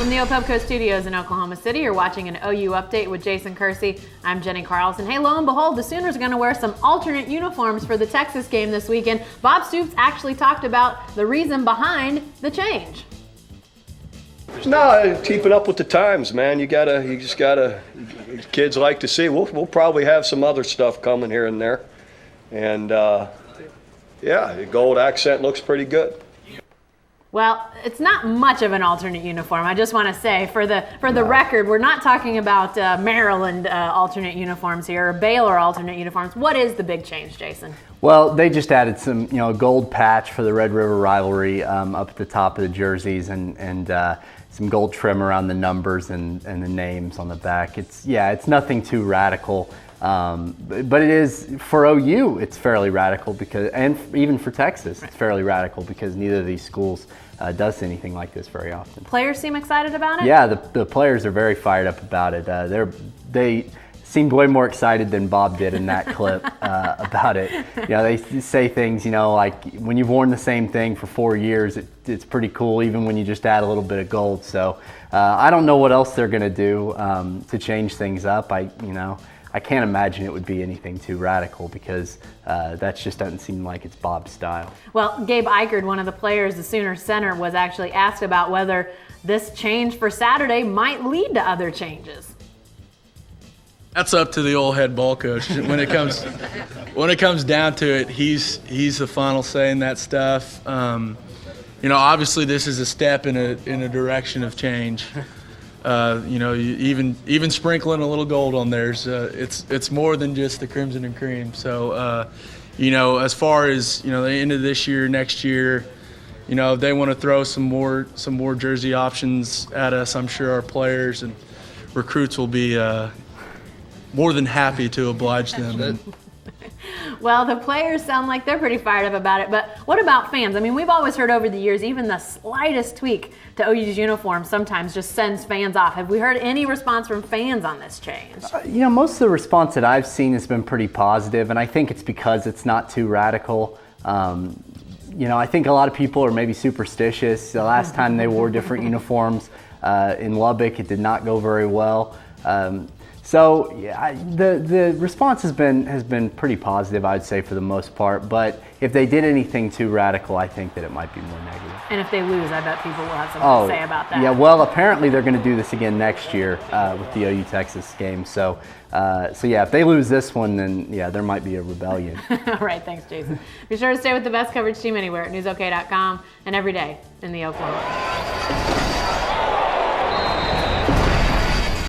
From the Opubco studios in Oklahoma City, you're watching an OU Update with Jason Kersey. I'm Jenny Carlson. Hey, lo and behold, the Sooners are going to wear some alternate uniforms for the Texas game this weekend. Bob Stoops actually talked about the reason behind the change. No, keeping up with the times, man. You just gotta. Kids like to see. We'll probably have some other stuff coming here and there, and yeah, the gold accent looks pretty good. Well, it's not much of an alternate uniform. I just want to say, for the record, we're not talking about Maryland alternate uniforms here, or Baylor alternate uniforms. What is the big change, Jason? Well, they just added some, gold patch for the Red River rivalry up at the top of the jerseys, and some gold trim around the numbers and the names on the back. It's nothing too radical. But it is, for OU, it's fairly radical and even for Texas, it's fairly radical because neither of these schools does anything like this very often. Players seem excited about it? Yeah, the players are very fired up about it. They seemed way more excited than Bob did in that clip about it. They say things, like when you've worn the same thing for 4 years, it's pretty cool, even when you just add a little bit of gold. So I don't know what else they're going to do to change things up. I can't imagine it would be anything too radical because that just doesn't seem like it's Bob's style. Well, Gabe Ikard, one of the players, the Sooner center, was actually asked about whether this change for Saturday might lead to other changes. That's up to the old head ball coach. When it comes down to it, he's the final say in that stuff. Obviously this is a step in a direction of change. Even sprinkling a little gold on there's it's more than just the crimson and cream. So as far as the end of this year, next year, if they want to throw some more jersey options at us, I'm sure our players and recruits will be more than happy to oblige them. Well, the players sound like they're pretty fired up about it, but what about fans? I mean, we've always heard over the years, even the slightest tweak to OU's uniform sometimes just sends fans off. Have we heard any response from fans on this change? Most of the response that I've seen has been pretty positive, and I think it's because it's not too radical. I think a lot of people are maybe superstitious. The last time they wore different uniforms in Lubbock, it did not go very well. So the response has been pretty positive, I'd say, for the most part. But if they did anything too radical, I think that it might be more negative. And if they lose, I bet people will have something to say about that. Yeah, well, apparently they're going to do this again next year with the OU Texas game. So yeah, if they lose this one, then yeah, there might be a rebellion. All right, thanks, Jason. Be sure to stay with the best coverage team anywhere at newsok.com and every day in the Oklahoma.